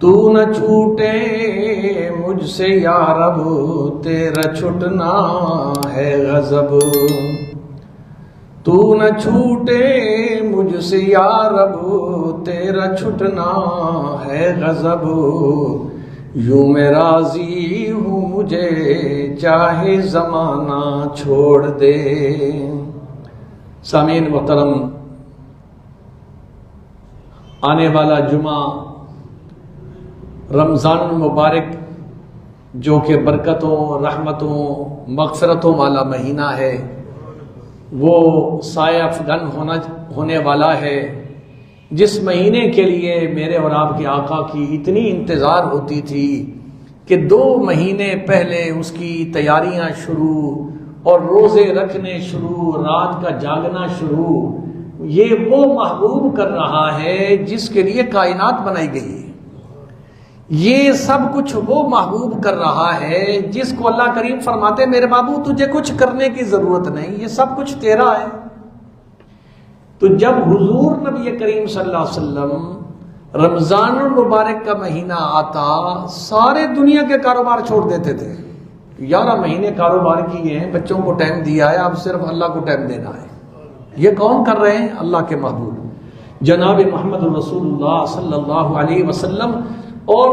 تو نہ چھوٹے مجھ سے یا رب، تیرا چھٹنا ہے غضب۔ تو نہ چھوٹے مجھ سے یا رب، تیرا چھٹنا ہے غضب۔ یوں میں راضی ہوں مجھے چاہے زمانہ چھوڑ دے۔ سامعین محترم، آنے والا جمعہ رمضان المبارک جو کہ برکتوں، رحمتوں، مغفرتوں والا مہینہ ہے، وہ سایہ افغن ہونے والا ہے، جس مہینے کے لیے میرے اور آپ کے آقا کی اتنی انتظار ہوتی تھی کہ 2 مہینے پہلے اس کی تیاریاں شروع اور روزے رکھنے شروع، رات کا جاگنا شروع۔ یہ وہ محبوب کر رہا ہے جس کے لیے کائنات بنائی گئی ہے۔ یہ سب کچھ وہ محبوب کر رہا ہے جس کو اللہ کریم فرماتے میرے بابو تجھے کچھ کرنے کی ضرورت نہیں، یہ سب کچھ تیرا ہے۔ تو جب حضور نبی کریم صلی اللہ علیہ وسلم رمضان المبارک کا مہینہ آتا، سارے دنیا کے کاروبار چھوڑ دیتے تھے۔ 11 مہینے کاروبار کیے ہیں، بچوں کو ٹائم دیا ہے، اب صرف اللہ کو ٹائم دینا ہے۔ یہ کون کر رہے ہیں؟ اللہ کے محبوب جناب محمد رسول اللہ صلی اللہ علیہ وسلم۔ اور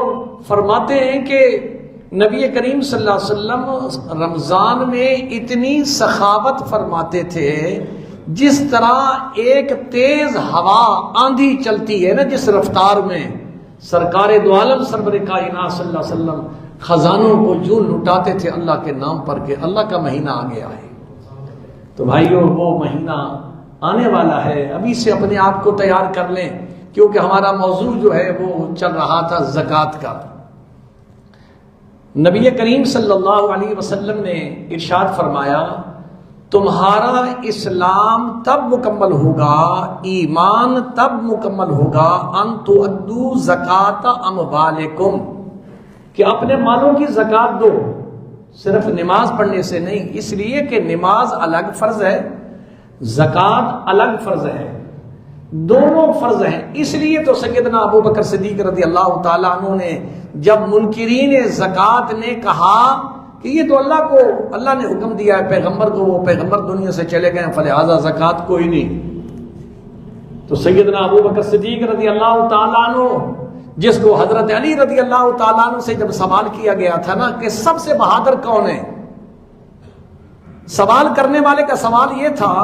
فرماتے ہیں کہ نبی کریم صلی اللہ علیہ وسلم رمضان میں اتنی سخاوت فرماتے تھے، جس طرح ایک تیز ہوا آندھی چلتی ہے نا، جس رفتار میں سرکار دو عالم سرور کائنات صلی اللہ علیہ وسلم خزانوں کو جو لٹاتے تھے اللہ کے نام پر کہ اللہ کا مہینہ آ گیا ہے۔ تو بھائیو، وہ مہینہ آنے والا ہے، ابھی سے اپنے آپ کو تیار کر لیں، کیونکہ ہمارا موضوع جو ہے وہ چل رہا تھا زکوٰۃ کا۔ نبی کریم صلی اللہ علیہ وسلم نے ارشاد فرمایا، تمہارا اسلام تب مکمل ہوگا، ایمان تب مکمل ہوگا، ان تؤدوا زکاۃ اموالکم، کہ اپنے مالوں کی زکوٰۃ دو، صرف نماز پڑھنے سے نہیں، اس لیے کہ نماز الگ فرض ہے، زکوٰۃ الگ فرض ہے، دونوں فرض ہیں۔ اس لیے تو سیدنا ابو بکر صدیق رضی اللہ تعالیٰ عنہ نے جب منکرین زکوٰۃ نے کہا کہ یہ تو اللہ نے حکم دیا ہے پیغمبر کو، وہ پیغمبر دنیا سے چلے گئے فلہذا زکوٰۃ کوئی نہیں، تو سیدنا ابو بکر صدیق رضی اللہ تعالیٰ عنہ، جس کو حضرت علی رضی اللہ تعالیٰ عنہ سے جب سوال کیا گیا تھا نا کہ سب سے بہادر کون ہے، سوال کرنے والے کا سوال یہ تھا،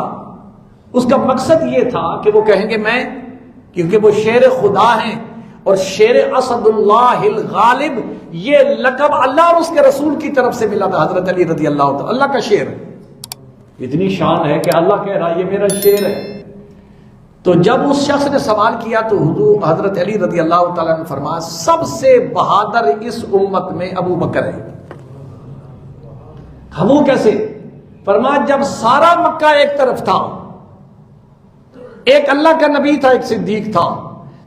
اس کا مقصد یہ تھا کہ وہ کہیں گے میں، کیونکہ وہ شیر خدا ہیں، اور شیر اسد اللہ الغالب یہ لقب اللہ اور اس کے رسول کی طرف سے ملا تھا حضرت علی رضی اللہ تعالیٰ، اللہ کا شیر ہے، اتنی شان ہے کہ اللہ کہہ رہا ہے یہ میرا شیر ہے۔ تو جب اس شخص نے سوال کیا تو حضرت علی رضی اللہ تعالیٰ نے فرمایا سب سے بہادر اس امت میں ابو بکر ہے۔ ہم وہ کیسے؟ فرمایا جب سارا مکہ ایک طرف تھا، ایک اللہ کا نبی تھا، ایک صدیق تھا،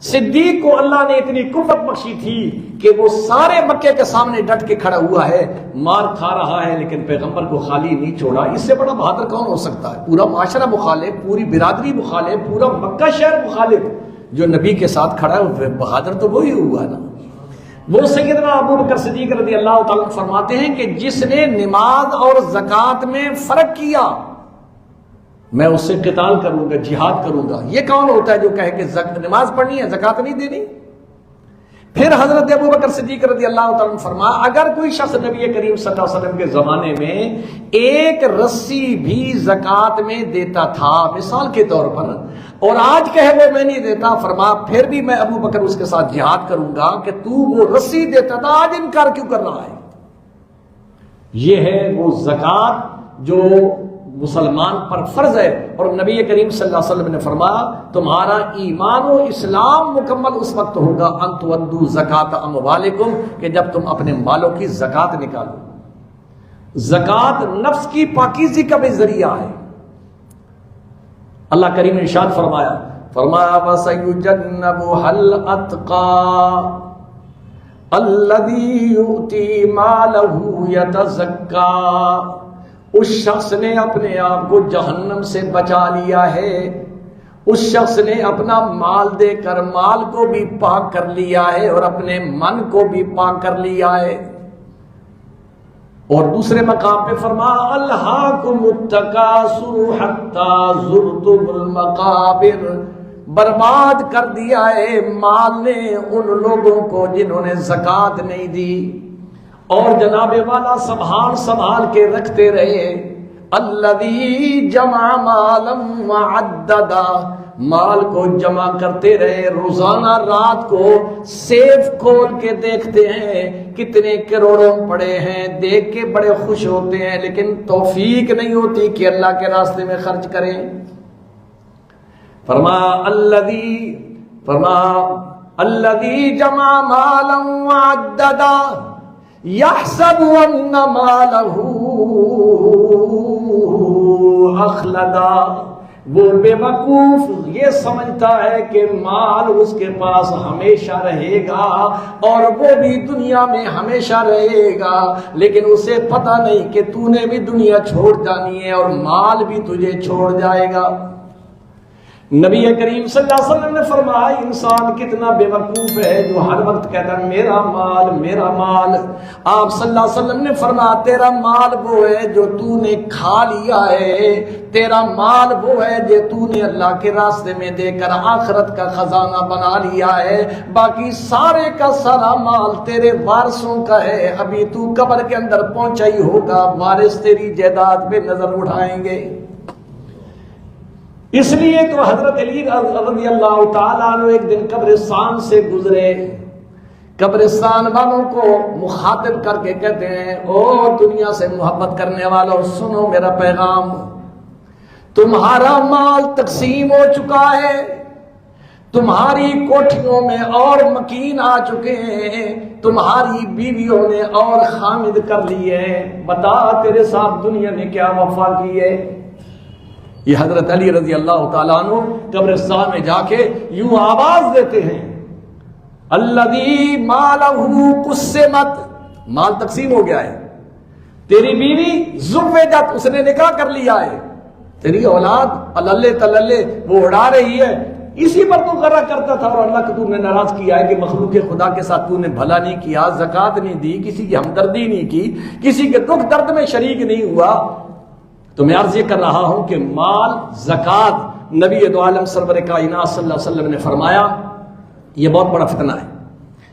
صدیق کو اللہ نے اتنی قوت بخشی تھی کہ وہ سارے مکے کے سامنے ڈٹ کے کھڑا ہوا ہے، مار کھا رہا ہے لیکن پیغمبر کو خالی نہیں چھوڑا۔ اس سے بڑا بہادر کون ہو سکتا ہے؟ پورا معاشرہ مخالف، پوری برادری مخالف، پورا مکہ شہر مخالف، جو نبی کے ساتھ کھڑا ہے بہادر تو وہی ہوا نا۔ وہ سیدنا ابو بکر صدیق رضی اللہ تعالیٰ فرماتے ہیں کہ جس نے نماز اور زکوٰۃ میں فرق کیا میں اس سے قتال کروں گا، جہاد کروں گا۔ یہ کون ہوتا ہے جو کہے کہ نماز پڑھنی ہے زکوٰۃ نہیں دینی؟ پھر حضرت ابو بکر صدیق رضی اللہ تعالیٰ عنہ فرمایا اگر کوئی شخص نبی کریم صلی اللہ علیہ وسلم کے زمانے میں ایک رسی بھی زکوٰۃ میں دیتا تھا مثال کے طور پر، اور آج کہے وہ میں نہیں دیتا، فرمایا پھر بھی میں ابو بکر اس کے ساتھ جہاد کروں گا کہ تو وہ رسی دیتا تھا آج انکار کیوں کر رہا ہے۔ یہ ہے وہ زکوٰۃ جو مسلمان پر فرض ہے، اور نبی کریم صلی اللہ علیہ وسلم نے فرمایا تمہارا ایمان و اسلام مکمل اس وقت ہوگا ان تؤدوا زکاۃ اموالکم، کہ جب تم اپنے مالوں کی زکوٰۃ نکالو۔ زکوٰۃ نفس کی پاکیزی کا بھی ذریعہ ہے۔ اللہ کریم نے ارشاد فرمایا وَسَيُجَنَّبُهَا الْأَتْقَى الَّذِي يُؤْتِي مَالَهُ يَتَزَكَّى، اس شخص نے اپنے آپ کو جہنم سے بچا لیا ہے، اس شخص نے اپنا مال دے کر مال کو بھی پاک کر لیا ہے اور اپنے من کو بھی پاک کر لیا ہے۔ اور دوسرے مقام پہ فرمایا الہاکم التکاثر حتی زرتم المقابر، برباد کر دیا ہے مال نے ان لوگوں کو جنہوں نے زکوٰۃ نہیں دی۔ اور جناب والا سنبھال کے رکھتے رہے، الذی جمع مالا وعددا، مال کو جمع کرتے رہے، روزانہ رات کو سیف کھول کے دیکھتے ہیں کتنے کروڑوں پڑے ہیں، دیکھ کے بڑے خوش ہوتے ہیں، لیکن توفیق نہیں ہوتی کہ اللہ کے راستے میں خرچ کریں۔ الذی جمع مالا وعددا یحسب ان مالہ اخلدا، وہ بے وقوف یہ سمجھتا ہے کہ مال اس کے پاس ہمیشہ رہے گا اور وہ بھی دنیا میں ہمیشہ رہے گا، لیکن اسے پتہ نہیں کہ تو نے بھی دنیا چھوڑ جانی ہے اور مال بھی تجھے چھوڑ جائے گا۔ نبی کریم صلی اللہ علیہ وسلم نے فرمایا انسان کتنا بے وقوف ہے جو ہر وقت کہتا ہے میرا مال میرا مال۔ آپ صلی اللہ علیہ وسلم نے فرمایا تیرا مال وہ ہے جو تو نے کھا لیا ہے، تیرا مال وہ ہے جو تو نے اللہ کے راستے میں دے کر آخرت کا خزانہ بنا لیا ہے، باقی سارے کا سارا مال تیرے وارثوں کا ہے، ابھی تو قبر کے اندر پہنچا ہی ہوگا، وارث تیری جائیداد پہ نظر اٹھائیں گے۔ اس لیے تو حضرت علی رضی اللہ تعالیٰ عنہ ایک دن قبرستان سے گزرے، قبرستان والوں کو مخاطب کر کے کہتے ہیں او دنیا سے محبت کرنے والوں سنو میرا پیغام، تمہارا مال تقسیم ہو چکا ہے، تمہاری کوٹھیوں میں اور مکین آ چکے ہیں، تمہاری بیویوں نے اور خامد کر لیے ہیں، بتا تیرے ساتھ دنیا نے کیا وفا کی ہے۔ یہ حضرت علی رضی اللہ تعالیٰ عنہ قبرستان میں جا کے یوں آواز دیتے ہیں الذی مالہ قسمت، مال تقسیم ہو گیا ہے، تیری بیوی زوجت اس نے نکاح کر لیا ہے، تیری اولاد اللہ تللے وہ اڑا رہی ہے، اسی پر تو غرہ کرتا تھا اور اللہ کو تم نے ناراض کیا ہے کہ مخلوق خدا کے ساتھ تو نے بھلا نہیں کیا، زکوٰۃ نہیں دی، کسی کی ہمدردی نہیں کی، کسی کے دکھ درد میں شریک نہیں ہوا۔ تو میں عرض یہ کر رہا ہوں کہ مال زکوٰۃ نبی دو عالم سرور کائنات صلی اللہ علیہ وسلم نے فرمایا یہ بہت بڑا فتنہ ہے،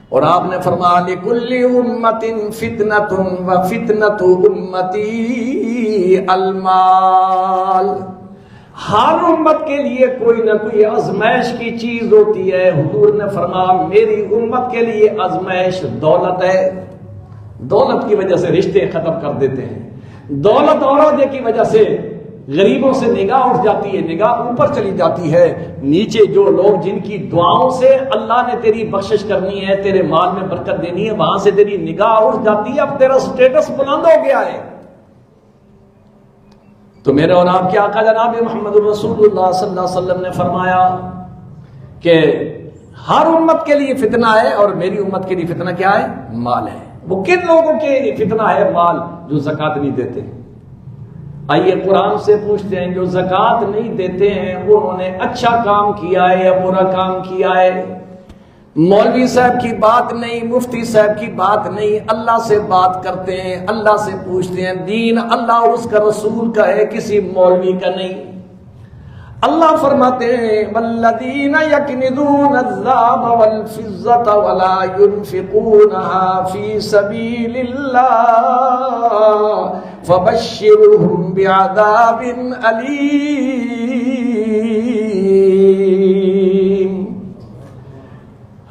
اور آپ نے فرمایا لِكُلِّ أُمَّةٍ فِتْنَةٌ وَفِتْنَةُ أُمَّتِي الْمَالِ، ہر امت کے لیے کوئی نہ کوئی آزمائش کی چیز ہوتی ہے۔ حضور نے فرمایا میری امت کے لیے آزمائش دولت ہے، دولت کی وجہ سے رشتے ختم کر دیتے ہیں، دولت اور عہدے کی وجہ سے غریبوں سے نگاہ اٹھ جاتی ہے، نگاہ اوپر چلی جاتی ہے، نیچے جو لوگ جن کی دعاؤں سے اللہ نے تیری بخشش کرنی ہے، تیرے مال میں برکت دینی ہے، وہاں سے تیری نگاہ اٹھ جاتی ہے، اب تیرا سٹیٹس بلند ہو گیا ہے۔ تو میرے اور آپ کے آقا جناب محمد رسول اللہ صلی اللہ علیہ وسلم نے فرمایا کہ ہر امت کے لیے فتنہ ہے اور میری امت کے لیے فتنہ کیا ہے؟ مال ہے۔ وہ کن لوگوں کے لیے فتنہ ہے مال؟ جو زکوٰۃ نہیں دیتے۔ آئیے قرآن سے پوچھتے ہیں جو زکوٰۃ نہیں دیتے ہیں انہوں نے اچھا کام کیا ہے یا برا کام کیا ہے؟ مولوی صاحب کی بات نہیں، مفتی صاحب کی بات نہیں، اللہ سے بات کرتے ہیں، اللہ سے پوچھتے ہیں، دین اللہ اور اس کا رسول کا ہے، کسی مولوی کا نہیں۔ اللہ فرماتے ہیں والذین یکنزون الذهب والفضة ولا ينفقونها في سبيل الله فبشرهم بعذاب أليم۔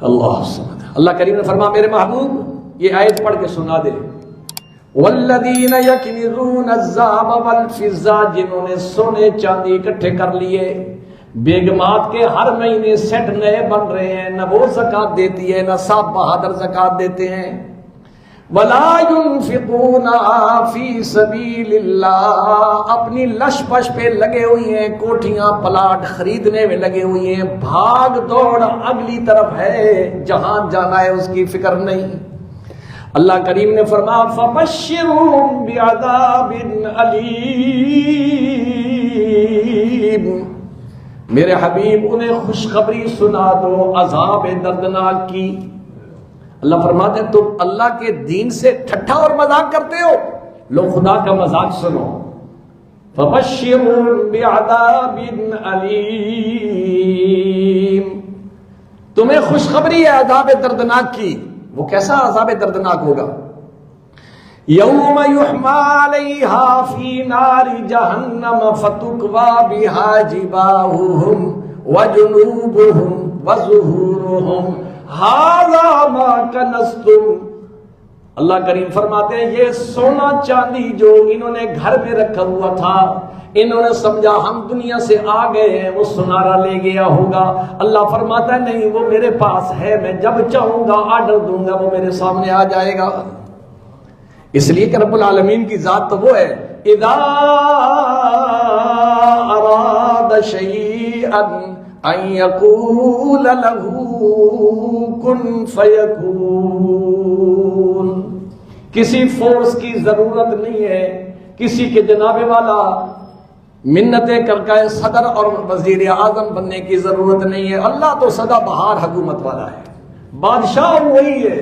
اللہ سبحانہ، اللہ کریم نے فرمایا میرے محبوب یہ آیت پڑھ کے سنا دے، والذین یکنزون الذهب والفضة، جنہوں نے سونے چاندی اکٹھے کر لیے، بیگمات کے ہر مہینے سیٹ نئے بن رہے ہیں، نہ وہ زکوٰۃ دیتی ہے نہ صاحب بہادر زکوٰۃ دیتے ہیں، ولا ينفقونها في سبيل الله، اپنی لش پش پہ لگے ہوئی ہیں، کوٹھیاں پلاٹ خریدنے میں لگے ہوئی ہیں، بھاگ دوڑ اگلی طرف ہے، جہاں جانا ہے اس کی فکر نہیں۔ اللہ کریم نے فرمایا فبشرهم بعذاب علیم، میرے حبیب انہیں خوشخبری سنا دو عذاب دردناک کی۔ اللہ فرماتے ہیں تم اللہ کے دین سے ٹھٹھا اور مذاق کرتے ہو، لو خدا کا مذاق سنو۔ فَبَشِّرْهُم بِعَذَابٍ أَلِيمٍ، تمہیں خوشخبری ہے عذاب دردناک کی۔ وہ کیسا عذاب دردناک ہوگا؟ یوم یحما علیہا فی نار جہنم فتکوی بہا جباہہم وجنوبہم وظہورہم ھذا ما کنزتم۔ اللہ کریم فرماتے ہیں یہ سونا چاندی جو انہوں نے گھر میں رکھا ہوا تھا، انہوں نے سمجھا ہم دنیا سے آ گئے ہیں، وہ سنارا لے گیا ہوگا۔ اللہ فرماتا ہے نہیں، وہ میرے پاس ہے، میں جب چاہوں گا آرڈر دوں گا وہ میرے سامنے آ جائے گا۔ اس لیے کہ رب العالمین کی ذات تو وہ ہے، اذا اراد شیئا ان یقول له کن فیکون۔ کسی فورس کی ضرورت نہیں ہے، کسی کے جناب والا منتیں کر کے صدر اور وزیر اعظم بننے کی ضرورت نہیں ہے۔ اللہ تو سدا بہار حکومت والا ہے، بادشاہ وہی ہے۔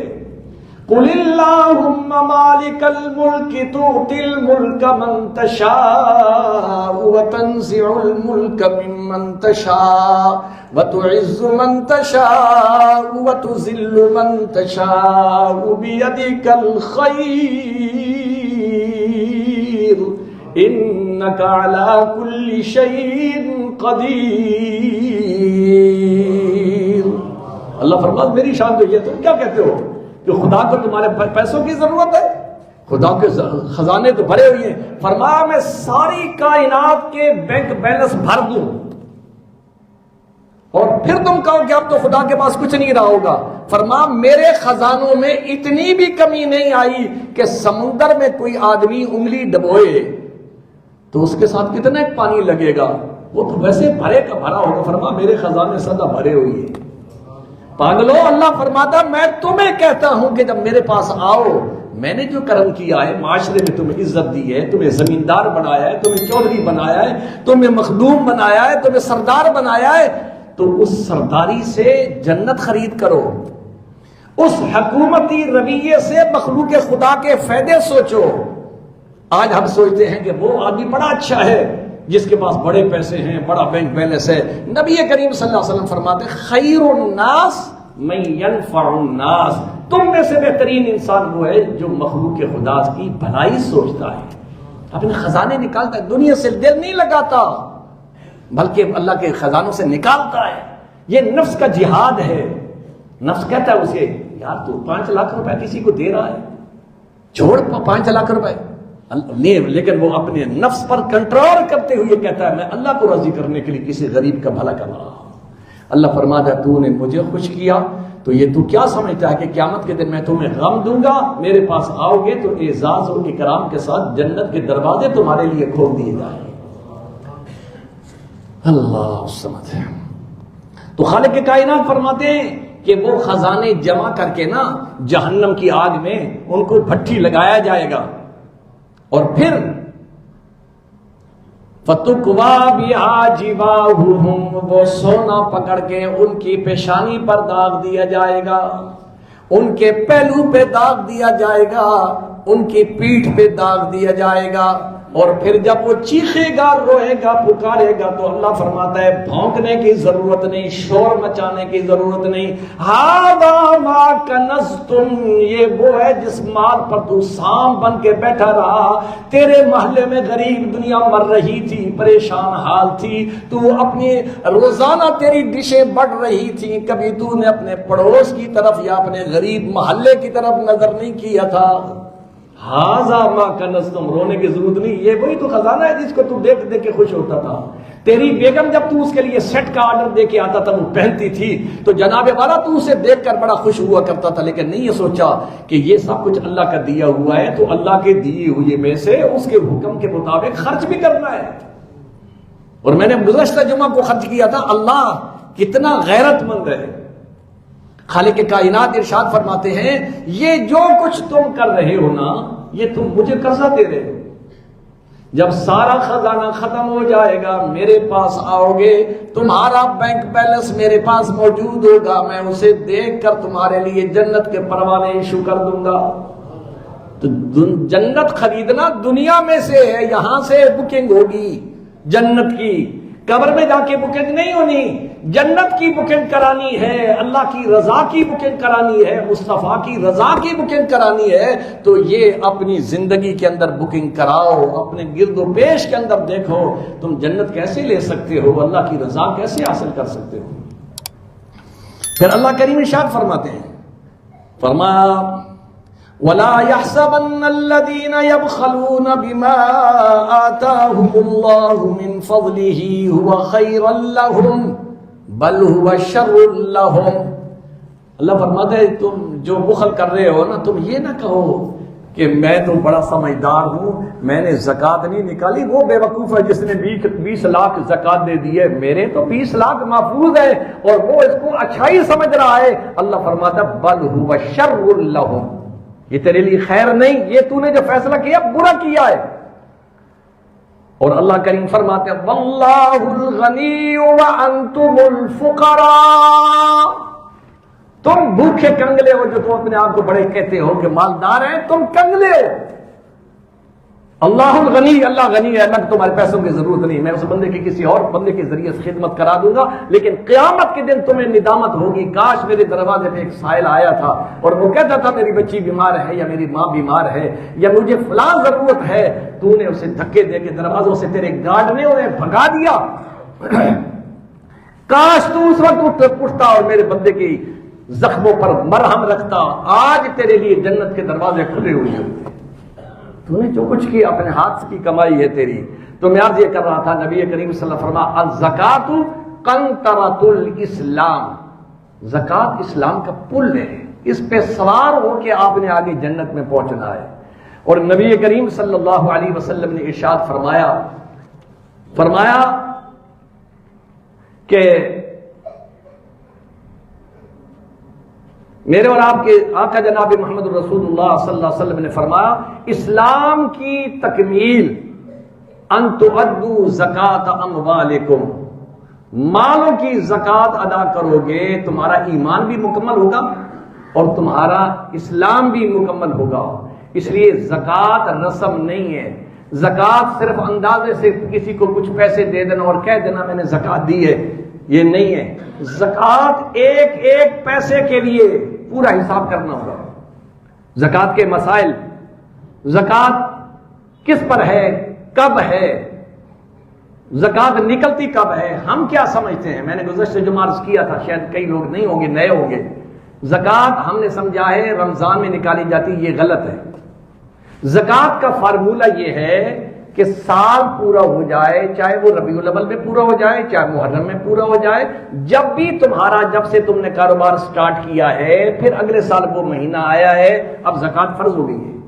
قل اللہم مالک الملک تؤتی الملک من تشاء وتنزع الملک ممن تشاء وتعز من تشاء وتذل من تشاء بیدک الخیر انک علی کل شیء قدیر۔ اللہ فرماتا میری شان تو یہ، تم کیا کہتے ہو کہ خدا کو تمہارے پیسوں کی ضرورت ہے؟ خدا کے خزانے تو بھرے ہوئے ہیں۔ فرمایا میں ساری کائنات کے بینک بیلنس بھر دوں اور پھر تم کہو کہ اب تو خدا کے پاس کچھ نہیں رہا ہوگا۔ فرمایا میرے خزانوں میں اتنی بھی کمی نہیں آئی کہ سمندر میں کوئی آدمی انگلی ڈبوئے تو اس کے ساتھ کتنا پانی لگے گا، وہ تو ویسے بھرے کا بھرا ہوگا۔ فرمایا میرے خزانے سدا بھرے ہوئے ہیں۔ پاگلو، اللہ فرماتا میں تمہیں کہتا ہوں کہ جب میرے پاس آؤ، میں نے جو کرم کیا ہے، معاشرے میں تمہیں عزت دی ہے، تمہیں زمیندار بنایا ہے، تمہیں چودھری بنایا ہے، تمہیں مخدوم بنایا ہے، تمہیں سردار بنایا ہے، تو اس سرداری سے جنت خرید کرو، اس حکومتی رویے سے مخلوق خدا کے فائدے سوچو۔ آج ہم سوچتے ہیں کہ وہ آدمی بڑا اچھا ہے جس کے پاس بڑے پیسے ہیں، بڑا بینک بیلنس ہے۔ نبی کریم صلی اللہ علیہ وسلم فرماتے ہیں خیر الناس من ينفع الناس، تم میں سے بہترین انسان وہ ہے جو مخلوق خدا کی بھلائی سوچتا ہے، اپنے خزانے نکالتا ہے، دنیا سے دل نہیں لگاتا بلکہ اللہ کے خزانوں سے نکالتا ہے۔ یہ نفس کا جہاد ہے۔ نفس کہتا ہے اسے یار تو 5 لاکھ روپے کسی کو دے رہا ہے، چھوڑ 5 لاکھ روپے نہیں، لیکن وہ اپنے نفس پر کنٹرول کرتے ہوئے کہتا ہے میں اللہ کو راضی کرنے کے لیے کسی غریب کا بھلا کر رہا ہوں۔ اللہ فرماتا ہے تو نے مجھے خوش کیا تو یہ تو کیا سمجھتا ہے کہ قیامت کے دن میں تمہیں غم دوں گا؟ میرے پاس آؤ گے تو اعزاز اور اکرام کے ساتھ جنت کے دروازے تمہارے لیے کھول دیے جائیں۔ اللہ سمجھ ہے۔ تو خالق کائنات فرماتے ہیں کہ وہ خزانے جمع کر کے نا جہنم کی آگ میں ان کو بھٹی لگایا جائے گا، اور پھر فَتُكْوَى بِهَا جِبَاهُهُمْ، وہ سونا پکڑ کے ان کی پیشانی پر داغ دیا جائے گا، ان کے پہلو پہ داغ دیا جائے گا، ان کی پیٹھ پہ داغ دیا جائے گا، اور پھر جب وہ چیخے گا، روئے گا، پکارے گا تو اللہ فرماتا ہے بھونکنے کی ضرورت نہیں، شور مچانے کی ضرورت نہیں۔ ہذا ما کنزتم، یہ وہ ہے جس مال پر تو سام بن کے بیٹھا رہا، تیرے محلے میں غریب دنیا مر رہی تھی، پریشان حال تھی، تو اپنی روزانہ تیری ڈشیں بڑھ رہی تھی، کبھی تو نے اپنے پڑوس کی طرف یا اپنے غریب محلے کی طرف نظر نہیں کیا تھا۔ ہاذا ما کنزتم، رونے کی ضرورت نہیں، یہ وہی تو خزانہ ہے جس کو تو دیکھ دیکھ کے خوش ہوتا تھا۔ تیری بیگم جب تو اس کے لیے سیٹ کا آرڈر دے کے آتا تھا، وہ پہنتی تھی تو جناب والا تو اسے دیکھ کر بڑا خوش ہوا کرتا تھا، لیکن نہیں یہ سوچا کہ یہ سب کچھ اللہ کا دیا ہوا ہے تو اللہ کے دیے ہوئے میں سے اس کے حکم کے مطابق خرچ بھی کرنا ہے۔ اور میں نے گزشتہ جمعہ کو خرچ کیا تھا، اللہ کتنا غیرت مند ہے۔ خالق کائنات ارشاد فرماتے ہیں یہ جو کچھ تم کر رہے ہو نا، یہ تم مجھے قرضہ دے رہے ہو، جب سارا خزانہ ختم ہو جائے گا میرے پاس آؤ گے، تمہارا بینک بیلنس میرے پاس موجود ہوگا، میں اسے دیکھ کر تمہارے لیے جنت کے پروانے ایشو کر دوں گا۔ تو جنت خریدنا دنیا میں سے ہے، یہاں سے بکنگ ہوگی جنت کی، قبر میں جا کے بکنگ نہیں ہونی، جنت کی بکنگ کرانی ہے، اللہ کی رضا کی بکنگ کرانی ہے، مصطفیٰ کی رضا کی بکنگ کرانی ہے۔ تو یہ اپنی زندگی کے اندر بکنگ کراؤ، اپنے گرد و پیش کے اندر دیکھو تم جنت کیسے لے سکتے ہو، اللہ کی رضا کیسے حاصل کر سکتے ہو۔ پھر اللہ کریم ارشاد فرماتے ہیں، فرمایا وَلَا يَحْسَبَنَّ الَّذِينَ يَبْخَلُونَ بِمَا آتَاهُمُ اللَّهُ مِنْ فَضْلِهِ هُوَ خَيْرًا لَهُمْ بَلْ هُوَ شَرٌّ لَهُمْ۔ اللہ فرماتے ہیں تم جو بخل کر رہے ہو نا، تم یہ نہ کہو کہ میں تو بڑا سمجھدار ہوں، میں نے زکوٰۃ نہیں نکالی، وہ بے وقوف ہے جس نے 20 لاکھ زکوٰۃ دے دی ہے، میرے تو 20 لاکھ محفوظ ہے اور وہ اس کو اچھائی سمجھ رہا ہے۔ اللہ فرماتا بل هو شر لہم، یہ تیرے لیے خیر نہیں، یہ تو نے جو فیصلہ کیا برا کیا ہے۔ اور اللہ کریم فرماتے ہیں واللہ الغنی وانتم الفقراء، تم بھوکے کنگلے ہو جو تم اپنے آپ کو بڑے کہتے ہو کہ مالدار ہیں، تم کنگلے ہو۔ اللہ الغنی، اللہ غنی ہے، اللہ تمہارے پیسوں کی ضرورت نہیں، میں اس بندے کی کسی اور بندے کے ذریعے سے خدمت کرا دوں گا، لیکن قیامت کے دن تمہیں ندامت ہوگی کاش میرے دروازے پہ ایک سائل آیا تھا اور وہ کہتا تھا میری بچی بیمار ہے یا میری ماں بیمار ہے یا مجھے فلاں ضرورت ہے، تو نے اسے دھکے دے کے دروازوں سے تیرے گارڈ نے انہیں بھگا دیا، کاش تو اس وقت اٹھتا اور میرے بندے کی زخموں پر مرہم رکھتا، آج تیرے لیے جنت کے دروازے کھلے ہوئے ہوتے۔ تو نے جو کچھ کیا اپنے ہاتھ کی کمائی ہے تیری۔ تو میں عرض یہ کر رہا تھا، نبی کریم صلی اللہ علیہ وسلم فرمایا الزکات قنطرۃ الاسلام، زکات اسلام کا پل ہے، اس پہ سوار ہو کے آپ نے آگے جنت میں پہنچنا ہے۔ اور نبی کریم صلی اللہ علیہ وسلم نے ارشاد فرمایا کہ میرے اور آپ کے آقا جناب محمد رسول اللہ صلی اللہ علیہ وسلم نے فرمایا اسلام کی تکمیل ان تؤدوا زکات اموالکم، مالوں کی زکات ادا کرو گے تمہارا ایمان بھی مکمل ہوگا اور تمہارا اسلام بھی مکمل ہوگا۔ اس لیے زکات رسم نہیں ہے، زکات صرف اندازے سے کسی کو کچھ پیسے دے دینا اور کہہ دینا میں نے زکات دی ہے، یہ نہیں ہے۔ زکات ایک ایک پیسے کے لیے پورا حساب کرنا ہوگا۔ زکات کے مسائل، زکات کس پر ہے، کب ہے، زکات نکلتی کب ہے، ہم کیا سمجھتے ہیں؟ میں نے گزشتہ جمعہ عرض کیا تھا، شاید کئی لوگ نہیں ہوں گے، نئے ہوں گے۔ زکات ہم نے سمجھا ہے رمضان میں نکالی جاتی، یہ غلط ہے۔ زکات کا فارمولہ یہ ہے کہ سال پورا ہو جائے، چاہے وہ ربیع الاول میں پورا ہو جائے، چاہے محرم میں پورا ہو جائے، جب بھی تمہارا، جب سے تم نے کاروبار سٹارٹ کیا ہے، پھر اگلے سال وہ مہینہ آیا ہے، اب زکات فرض ہو گئی ہے۔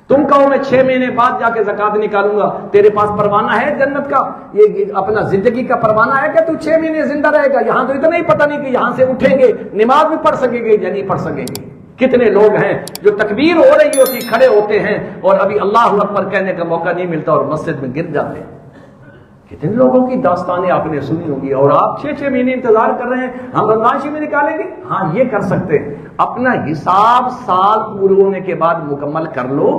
تم کہو میں 6 مہینے بعد جا کے زکات نکالوں گا، تیرے پاس پروانہ ہے جنت کا، یہ اپنا زندگی کا پروانہ ہے کہ تو 6 مہینے زندہ رہے گا؟ یہاں تو اتنا ہی پتہ نہیں کہ یہاں سے اٹھیں گے نماز بھی پڑھ سکیں گے یا نہیں پڑھ سکیں گے۔ کتنے لوگ ہیں جو تکبیر ہو رہی ہوتی کھڑے ہوتے ہیں اور ابھی اللہ اکبر کہنے کا موقع نہیں ملتا اور مسجد میں گر جاتے ہیں۔ کتنے لوگوں کی داستانیں آپ نے سنی ہوگی، اور آپ 6 مہینے انتظار کر رہے ہیں ہم رمضان میں نکالیں گے۔ ہاں یہ کر سکتے ہیں، اپنا حساب سال پورے ہونے کے بعد مکمل کر لو،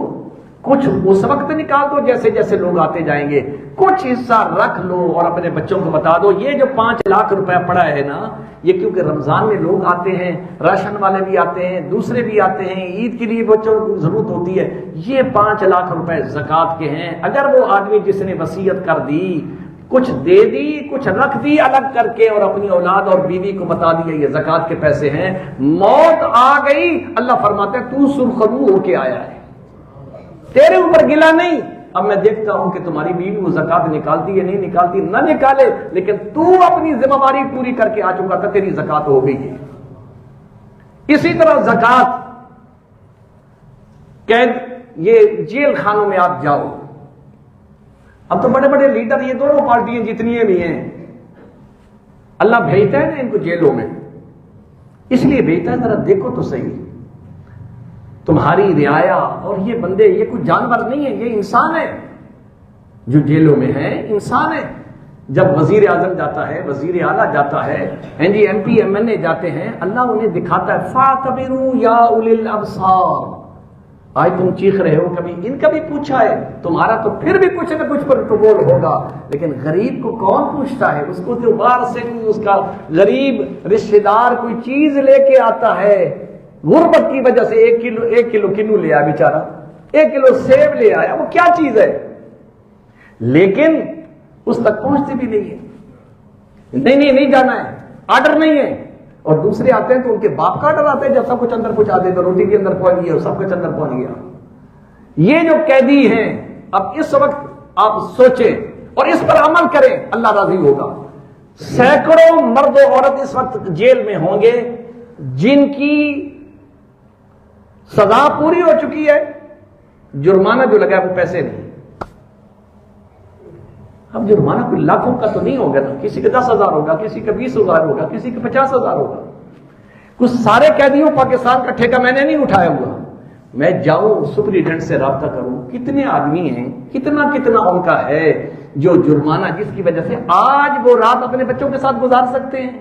کچھ اس وقت نکال دو جیسے جیسے لوگ آتے جائیں گے، کچھ حصہ رکھ لو اور اپنے بچوں کو بتا دو یہ جو 5 لاکھ روپے پڑا ہے نا، یہ کیونکہ رمضان میں لوگ آتے ہیں، راشن والے بھی آتے ہیں، دوسرے بھی آتے ہیں، عید کے لیے بچوں کو ضرورت ہوتی ہے، یہ 5 لاکھ روپے زکوٰۃ کے ہیں۔ اگر وہ آدمی جس نے وصیت کر دی کچھ دے دی، کچھ رکھ دی الگ کر کے اور اپنی اولاد اور بیوی کو بتا دیا یہ زکوٰۃ کے پیسے ہیں، موت آ گئی، اللہ فرماتے ہیں تو سرخرو ہو کے آیا ہے، تیرے اوپر گلا نہیں۔ اب میں دیکھتا ہوں کہ تمہاری بیوی وہ زکات نکالتی ہے، نہیں نکالتی، نہ نکالے، لیکن تو اپنی ذمہ داری پوری کر کے آ چکا تھا، تیری زکات ہو گئی ہے۔ اسی طرح زکات قید، یہ جیل خانوں میں آپ جاؤ، اب تو بڑے بڑے لیڈر یہ دونوں پارٹیاں جتنی بھی ہیں اللہ بھیجتا ہے نا ان کو جیلوں میں، اس لیے بھیجتا ہے ذرا دیکھو تو صحیح تمہاری رعایا، اور یہ بندے یہ کوئی جانور نہیں ہے، یہ انسان ہے، جو جیلوں میں ہیں انسان ہے. جب وزیر اعظم جاتا ہے، وزیر اعلیٰ جاتا ہے، جی M P M N A جاتے ہیں، اللہ انہیں دکھاتا ہے فَاعْتَبِرُوا يَا أُولِي الْأَبْصَارِ. آج تم چیخ رہے ہو، کبھی ان کا بھی پوچھا ہے تمہارا تو پھر بھی کچھ نہ کچھ پروٹوکول ہوگا، لیکن غریب کو کون پوچھتا ہے؟ اس کو تو باہر سے اس کا غریب رشتہ دار کوئی چیز لے کے آتا ہے، غربت کی وجہ سے 1 کلو کنو لے آیا بیچارہ، 1 کلو سیب لے آیا، وہ کیا چیز ہے، لیکن اس تک پہنچتی بھی نہیں ہے. نہیں جانا ہے، آرڈر نہیں ہے. اور دوسرے آتے ہیں تو ان کے باپ کا آرڈر آتا ہے، جب سب کچھ اندر پہنچا دے تو روٹی کے اندر پہنچ گیا اور سب کچھ اندر پہنچ گیا. یہ جو قیدی ہیں، اب اس وقت آپ سوچیں اور اس پر عمل کریں، اللہ راضی ہوگا. سینکڑوں مرد و عورت اس وقت جیل میں ہوں گے جن کی سزا پوری ہو چکی ہے، جرمانہ جو لگا ہے وہ پیسے نہیں. اب جرمانہ کوئی لاکھوں کا تو نہیں ہوگا نا، کسی کا 10,000 ہوگا، کسی کا 20,000 ہوگا، کسی کا 50,000 ہوگا. کچھ سارے قیدیوں پاکستان کا ٹھیکہ میں نے نہیں اٹھایا ہوا. میں جاؤں سپرنٹینڈنٹ سے رابطہ کروں، کتنے آدمی ہیں، کتنا ان کا ہے جو جرمانہ جس کی وجہ سے آج وہ رات اپنے بچوں کے ساتھ گزار سکتے ہیں،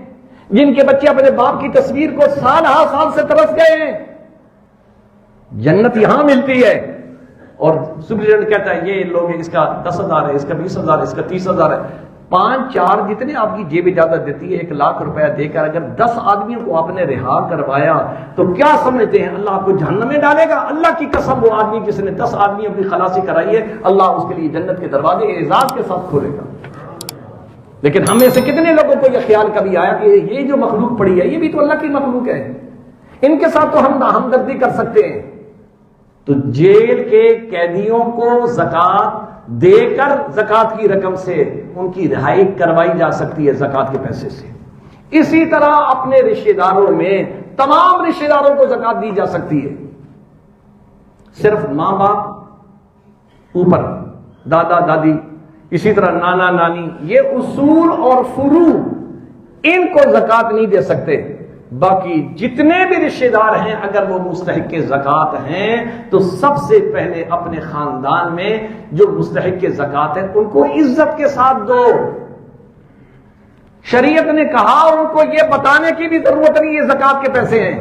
جن کے بچے اپنے باپ کی تصویر کو سال سے ترس گئے ہیں. جنت یہاں ملتی ہے اور سپرنٹینڈنٹ کہتا ہے یہ لوگ اس کا 10,000 ہے، اس کا 20,000 ہے، اس کا 30,000 ہے. 5-4 جتنے آپ کی جیب اجازت دیتی ہے 1 لاکھ روپیہ دے کر اگر 10 آدمیوں کو آپ نے رہا کروایا تو کیا سمجھتے ہیں اللہ آپ کو جہنم میں ڈالے گا؟ اللہ کی قسم وہ آدمی جس نے 10 آدمیوں کی خلاصی کرائی ہے، اللہ اس کے لیے جنت کے دروازے اعزاز کے ساتھ کھولے گا. لیکن ہم میں سے کتنے لوگوں کو یہ خیال کبھی آیا کہ یہ جو مخلوق پڑی ہے یہ بھی تو اللہ کی مخلوق ہے، ان کے ساتھ تو ہم ہمدردی کر سکتے ہیں. تو جیل کے قیدیوں کو زکوٰۃ دے کر زکوٰۃ کی رقم سے ان کی رہائی کروائی جا سکتی ہے، زکوٰۃ کے پیسے سے. اسی طرح اپنے رشتہ داروں میں تمام رشتہ داروں کو زکوٰۃ دی جا سکتی ہے. صرف ماں باپ اوپر، دادا دادی، اسی طرح نانا نانی، یہ اصول اور فروع ان کو زکوٰۃ نہیں دے سکتے. باقی جتنے بھی رشتہ دار ہیں اگر وہ مستحق زکوٰۃ ہیں تو سب سے پہلے اپنے خاندان میں جو مستحق زکوٰۃ ہیں ان کو عزت کے ساتھ دو. شریعت نے کہا ان کو یہ بتانے کی بھی ضرورت نہیں یہ زکوٰۃ کے پیسے ہیں.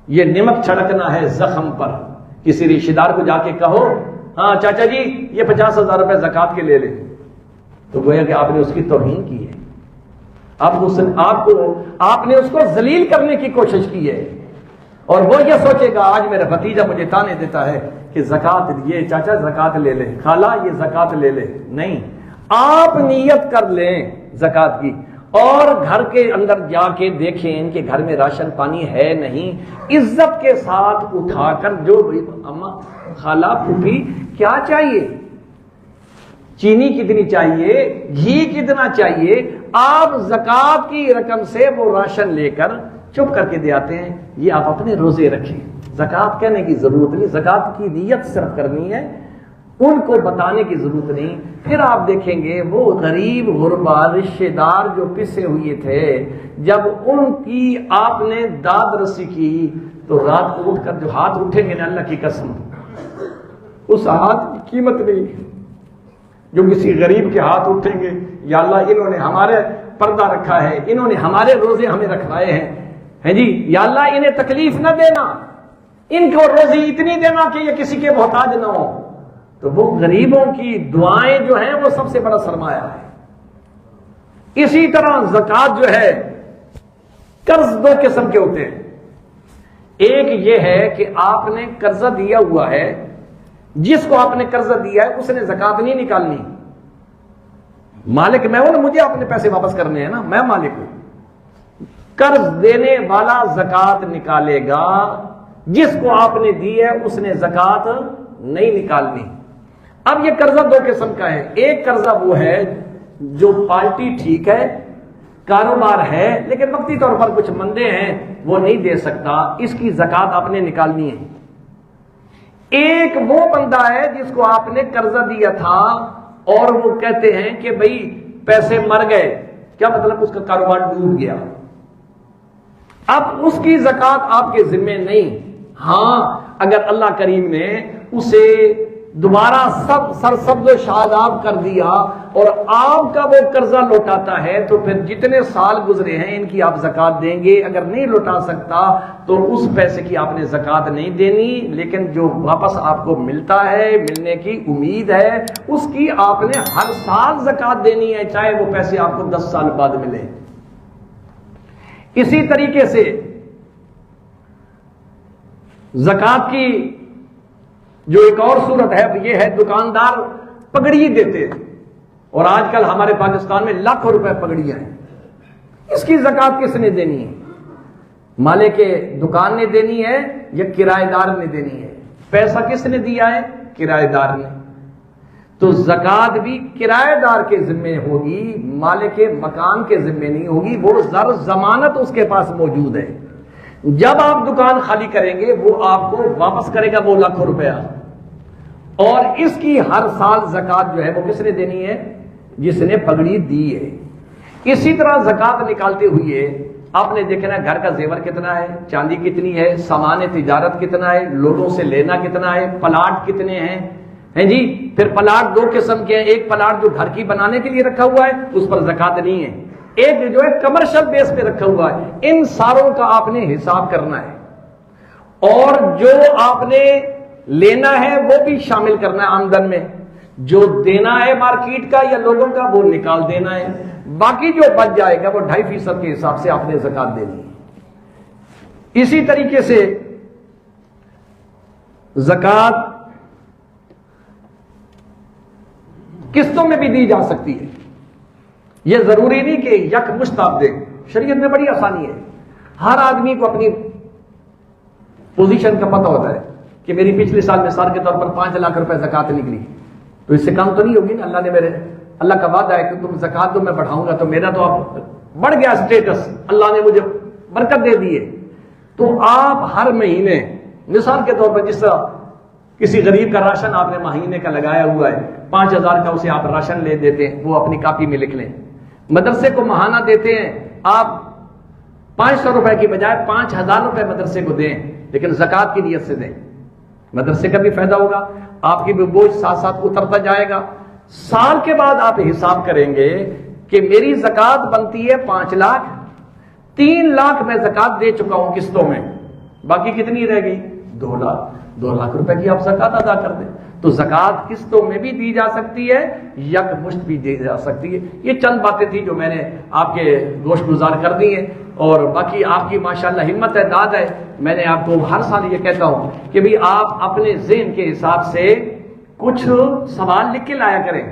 یہ نمک چھڑکنا ہے زخم پر. کسی رشتہ دار کو جا کے کہو ہاں چاچا جی یہ 50,000 روپے زکوٰۃ کے لے لیں، تو گویا کہ آپ نے اس کی توہین کی ہے، آپ نے اس کو ذلیل کرنے کی کوشش کی ہے. اور وہ یہ سوچے گا آج میرا بھتیجا مجھے تانے دیتا ہے کہ زکوٰۃ یہ چاچا زکوٰۃ لے لے، خالہ یہ زکوٰۃ لے لے. نہیں، آپ نیت کر لیں زکوٰۃ کی اور گھر کے اندر جا کے دیکھیں ان کے گھر میں راشن پانی ہے نہیں، عزت کے ساتھ اٹھا کر جو اماں خالہ پھوپھی کیا چاہیے، چینی کتنی چاہیے، گھی کتنا چاہیے، آپ زکوٰۃ کی رقم سے وہ راشن لے کر چپ کر کے دے آتے ہیں. یہ آپ اپنے روزے رکھیں، زکوٰۃ کہنے کی ضرورت نہیں، زکوٰۃ کی نیت صرف کرنی ہے، ان کو بتانے کی ضرورت نہیں. پھر آپ دیکھیں گے وہ غریب غربا رشتہ دار جو پسے ہوئے تھے جب ان کی آپ نے داد رسی کی تو رات کو اٹھ کر جو ہاتھ اٹھیں گے نا اللہ کی قسم اس ہاتھ کی قیمت نہیں جو کسی غریب کے ہاتھ اٹھیں گے. یا اللہ انہوں نے ہمارے پردہ رکھا ہے، انہوں نے ہمارے روزے ہمیں رکھوائے ہیں جی، یا اللہ انہیں تکلیف نہ دینا، ان کو روزی اتنی دینا کہ یہ کسی کے محتاج نہ ہو. تو وہ غریبوں کی دعائیں جو ہیں وہ سب سے بڑا سرمایہ ہے. اسی طرح زکوٰۃ جو ہے قرض 2 قسم کے ہوتے ہیں. ایک یہ ہے کہ آپ نے قرضہ دیا ہوا ہے، جس کو آپ نے قرضہ دیا ہے اس نے زکوٰۃ نہیں نکالنی. مالک میں ہوں نا، مجھے اپنے پیسے واپس کرنے ہیں نا، میں مالک ہوں. قرض دینے والا زکوٰۃ نکالے گا، جس کو آپ نے دی ہے اس نے زکوٰۃ نہیں نکالنی. اب یہ قرضہ 2 قسم کا ہے. ایک قرضہ وہ ہے جو پارٹی ٹھیک ہے، کاروبار ہے لیکن وقتی طور پر کچھ مندے ہیں وہ نہیں دے سکتا، اس کی زکوٰۃ آپ نے نکالنی ہے. ایک وہ بندہ ہے جس کو آپ نے قرضہ دیا تھا اور وہ کہتے ہیں کہ بھئی پیسے مر گئے، کیا مطلب اس کا کاروبار ڈوب گیا، اب اس کی زکوٰۃ آپ کے ذمے نہیں. ہاں اگر اللہ کریم نے اسے دوبارہ سب سرسبز و شاداب کر دیا اور آپ کا وہ قرضہ لوٹاتا ہے تو پھر جتنے سال گزرے ہیں ان کی آپ زکات دیں گے. اگر نہیں لوٹا سکتا تو اس پیسے کی آپ نے زکات نہیں دینی, لیکن جو واپس آپ کو ملتا ہے, ملنے کی امید ہے, اس کی آپ نے ہر سال زکات دینی ہے, چاہے وہ پیسے آپ کو 10 سال بعد ملے. اسی طریقے سے زکات کی جو ایک اور صورت ہے یہ ہے دکاندار پگڑی دیتے ہیں, اور آج کل ہمارے پاکستان میں لاکھوں روپے پگڑیاں ہیں. اس کی زکات کس نے دینی ہے؟ مالک دکان نے دینی ہے یا کرایہ دار نے دینی ہے؟ پیسہ کس نے دیا ہے؟ کرایہ دار نے. تو زکات بھی کرایہ دار کے ذمے ہوگی, مالک مکان کے ذمے نہیں ہوگی. وہ زر ضمانت اس کے پاس موجود ہے. جب آپ دکان خالی کریں گے وہ آپ کو واپس کرے گا وہ لاکھوں روپیہ, اور اس کی ہر سال زکات جو ہے وہ کس نے دینی ہے؟ جس نے پگڑی دی ہے. اسی طرح زکات نکالتے ہوئے آپ نے دیکھنا گھر کا زیور کتنا ہے, چاندی کتنی ہے, سامان تجارت کتنا ہے, لوگوں سے لینا کتنا ہے, پلاٹ کتنے ہیں جی. پھر پلاٹ 2 قسم کے ہیں, ایک پلاٹ جو گھر کی بنانے کے لیے رکھا ہوا ہے اس پر زکات نہیں ہے, ایک جو ہے کمرشل بیس پہ رکھا ہوا ہے. ان ساروں کا آپ نے حساب کرنا ہے, اور جو آپ نے لینا ہے وہ بھی شامل کرنا ہے آمدن میں. جو دینا ہے مارکیٹ کا یا لوگوں کا وہ نکال دینا ہے. باقی جو بچ جائے گا وہ 2.5% کے حساب سے آپ نے زکات دینی ہے. اسی طریقے سے زکات قسطوں میں بھی دی جا سکتی ہے. یہ ضروری نہیں کہ یک مشت آپ دیں. شریعت میں بڑی آسانی ہے. ہر آدمی کو اپنی پوزیشن کا پتہ ہوتا ہے کہ میری پچھلے سال مثال کے طور پر 5 لاکھ روپے زکات نکلی, تو اس سے کم تو نہیں ہوگی نا. اللہ کا وعدہ ہے کہ تم زکات دو میں بڑھاؤں گا, تو میرا تو اب بڑھ گیا اسٹیٹس, اللہ نے مجھے برکت دے دی ہے. تو آپ ہر مہینے مثال کے طور پر جس طرح کسی غریب کا راشن آپ نے مہینے کا لگایا ہوا ہے, 5,000 کا اسے آپ راشن لے دیتے ہیں, وہ اپنی کاپی میں لکھ لیں. مدرسے کو ماہانہ دیتے ہیں, آپ 500 روپے کی بجائے 5,000 روپے مدرسے کو دیں, لیکن زکات کی نیت سے دیں. مدرسے کا بھی فائدہ ہوگا, آپ کی بھی بوجھ ساتھ ساتھ اترتا جائے گا. سال کے بعد آپ حساب کریں گے کہ میری زکات بنتی ہے 5 لاکھ, 3 لاکھ میں زکات دے چکا ہوں قسطوں میں, باقی کتنی رہ گئی؟ 2 لاکھ. 2 لاکھ روپے کی آپ زکات ادا کر دیں. تو زکات قسطوں میں بھی دی جا سکتی ہے, یک مشت بھی دی جا سکتی ہے. یہ چند باتیں تھیں جو میں نے آپ کے گوشت گزار کر دی ہیں, اور باقی آپ کی ماشاءاللہ ہمت ہے, داد ہے. میں نے آپ کو ہر سال یہ کہتا ہوں کہ بھی آپ اپنے ذہن کے حساب سے کچھ سوال لکھ کے لایا کریں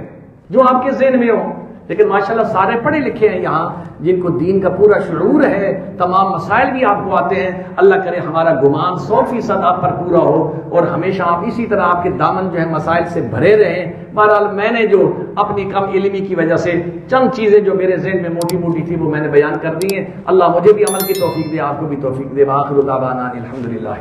جو آپ کے ذہن میں ہو. لیکن ماشاءاللہ سارے پڑھے لکھے ہیں یہاں, جن کو دین کا پورا شعور ہے, تمام مسائل بھی آپ کو آتے ہیں. اللہ کرے ہمارا گمان 100% آپ پر پورا ہو, اور ہمیشہ آپ اسی طرح آپ کے دامن جو ہے مسائل سے بھرے رہیں. بہرحال میں نے جو اپنی کم علمی کی وجہ سے چند چیزیں جو میرے ذہن میں موٹی موٹی تھی وہ میں نے بیان کر دی ہیں. اللہ مجھے بھی عمل کی توفیق دے, آپ کو بھی توفیق دے. وآخر دعوانا الحمدللہ.